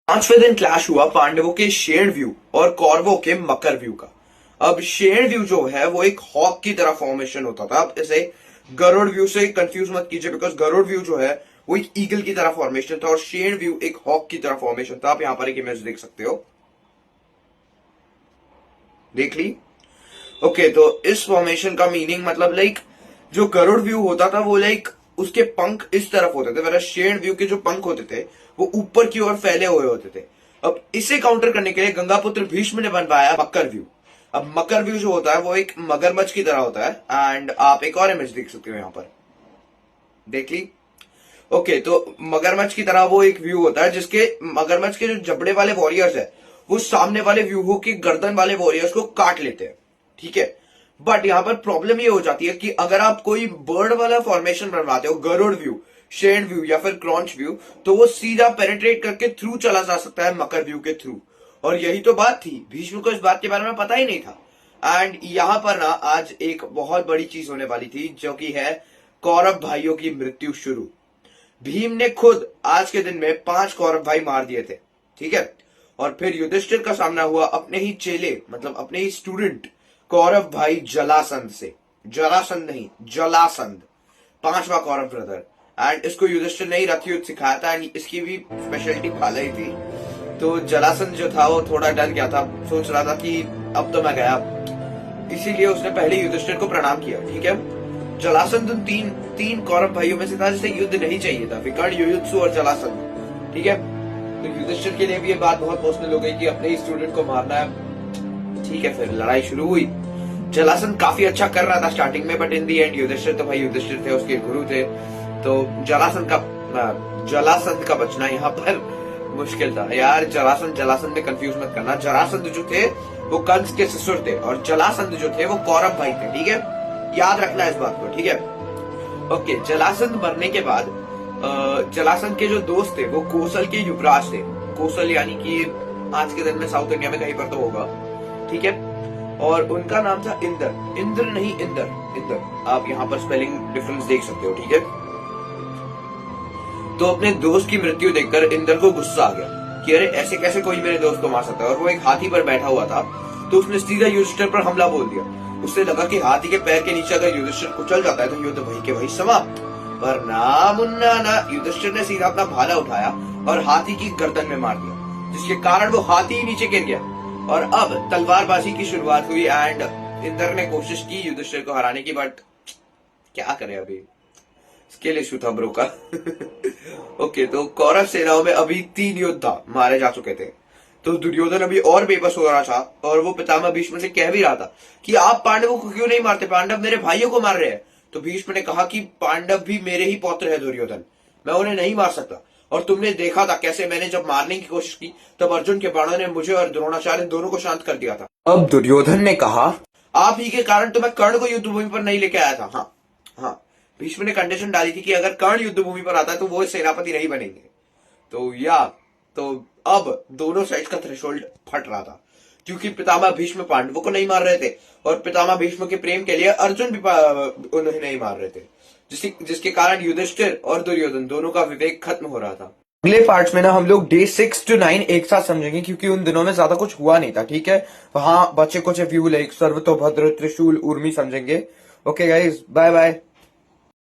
पांचवें दिन क्लैश हुआ पांडवों के शेयर्ड व्यू और कौरवों के मकर व्यू का। अब शेयर्ड व्यू जो है वो एक हॉक की तरह फॉर्मेशन होता था। अब इसे गरुड़ व्यू से कंफ्यूज मत कीजिए, बिकॉज गरुड़ व्यू जो है वो एक ईगल की तरह फॉर्मेशन था और शेयर्ड व्यू एक हॉक की तरह फॉर्मेशन था। आप यहां पर एक इमेज देख सकते हो, देख ली। ओके, तो इस फॉर्मेशन का मीनिंग मतलब लाइक जो गरुड़ व्यू होता था वो लाइक उसके पंख इस तरफ होते थे, वरना शेयर्ड व्यू के जो पंख होते थे वो ऊपर की ओर फैले हुए होते थे। अब इसे काउंटर करने के लिए गंगापुत्र भीष्म ने बनवाया मकर व्यू। अब मकर व्यू जो होता है वो एक मगरमच्छ की तरह होता है एंड आप एक और इमेज देख सकते हो यहां पर, देख ली। ओके, तो मगरमच्छ की तरह वो एक व्यू होता है जिसके मगरमच्छ के जो जबड़े वाले वॉरियर्स है वो सामने वाले व्यूहों की गर्दन वाले वॉरियर्स को काट लेते हैं, ठीक है। बट यहां पर प्रॉब्लम ये हो जाती है कि अगर आप कोई बर्ड वाला फॉर्मेशन बनवाते हो, गरुड़ व्यू, शेड व्यू या फिर क्रॉन्च व्यू, तो वो सीधा पेनिट्रेट करके थ्रू चला जा सकता है मकर व्यू के थ्रू। और यही तो बात थी, भीष्म को इस बात के बारे में पता ही नहीं था। एंड यहां पर ना आज एक बहुत बड़ी चीज होने वाली थी जो कि है कौरव भाइयों की मृत्यु शुरू। भीम ने खुद आज के दिन में 5 कौरव भाई मार दिए थे, ठीक है। और फिर युधिष्ठिर का सामना हुआ अपने ही चेले, मतलब अपने ही स्टूडेंट कौरव भाई जलासंध से। जरासंध नहीं, जलासंध, 5वां कौरव ब्रदर। एंड इसको युधिष्ठिर ने ही रथ युद्ध सिखाया था एंड इसकी भी स्पेशलिटी भाला ही थी। तो जलासंध जो था वो थोड़ा डर गया था, सोच रहा था कि अब तो मैं गया, इसीलिए उसने पहले युधिष्ठिर को प्रणाम किया, ठीक है। जलासंध उन तीन कौरव भाइयों में से था जिसे युद्ध नहीं चाहिए था, विकर्ण, युयुत्सु और जलासंध, ठीक है। तो युधिष्ठिर के लिए भी ये बात बहुत पर्सनल हो गई कि अपने ही स्टूडेंट को मारना है, ठीक है। फिर लड़ाई शुरू हुई। जलासंध काफी अच्छा कर रहा था स्टार्टिंग में, but in the end Yudhishthir तो भाई युधिष्ठिर थे, उसके गुरु थे। तो जलासंध का बचना यहाँ पर मुश्किल था यार। जलासंध में कंफ्यूज मत करना। जरासंध जो थे वो कंस के ससुर थे और जलासंध जो थे वो कौरव भाई थे, ठीक है। याद रखना इस बात को, ठीक है। ओके, जलासंध मरने के बाद जलासंध के जो दोस्त थे वो कोसल के युवराज थे। कोसल यानी कि आज के दिन में साउथ इंडिया में कहीं पर तो होगा, ठीक है। और उनका नाम था इंद्र। इंद्र नहीं, इंद्र। आप यहाँ पर स्पेलिंग डिफरेंस देख सकते हो, ठीक है। तो अपने दोस्त की मृत्यु देखकर इंद्र को गुस्सा आ गया कि अरे ऐसे कैसे कोई मेरे दोस्त को मार सकता है। और वो एक हाथी पर बैठा हुआ था, तो उसने सीधा युधिष्ठिर पर हमला बोल दिया। उससे लगा कि हाथी के पैर के नीचे अगर युधिष्ठिर कुचल जाता है तो युद्ध वही के वही समाप्त। पर ना मुन्ना ना, युधिष्ठिर ने सीधा अपना भाला उठाया और हाथी की गर्दन में मार दिया, जिसके कारण वो हाथी ही नीचे गिर गया। और अब तलवारबाजी की शुरुआत हुई एंड इंद्र ने कोशिश की युधिष्ठिर को हराने की, बट क्या करे, अभी स्किल इशू था ब्रो का। ओके, तो कौरव सेनाओं में अभी 3 योद्धा मारे जा चुके थे। तो दुर्योधन अभी और बेबस हो रहा था और वो पितामह भीष्म से कह भी रहा था कि आप पांडवों को क्यों नहीं मारते, पांडव मेरे भाइयों को मार रहे हैं। तो भीष्म ने कहा कि पांडव भी मेरे ही पौत्र है दुर्योधन, मैं उन्हें नहीं मार सकता। और तुमने देखा था कैसे मैंने जब मारने की कोशिश की तब अर्जुन के बाणों ने मुझे और द्रोणाचार्य दोनों को शांत कर दिया था। अब दुर्योधन ने कहा आप ही के कारण तो मैं कर्ण को युद्ध भूमि पर नहीं लेके आया था। हाँ, भीष्म ने कंडीशन डाली थी कि अगर कर्ण युद्ध भूमि पर आता है तो वो सेनापति नहीं बनेंगे। तो अब दोनों साइड का थ्रेशोल्ड फट रहा था, क्योंकि पितामह भीष्म पांडवों को नहीं मार रहे थे और पितामह भीष्म के प्रेम के लिए अर्जुन भी उन्हें नहीं मार रहे थे, जिसके कारण युधिष्ठिर और दुर्योधन दोनों का विवेक खत्म हो रहा था। अगले पार्ट्स में ना हम लोग डे 6 to 9 एक साथ समझेंगे, क्योंकि उन दिनों में ज्यादा कुछ हुआ नहीं था, ठीक है। वहां बच्चे कुछ व्यू लाइक सर्वतोभद्र, त्रिशूल, उर्मी समझेंगे। Okay guys, bye bye.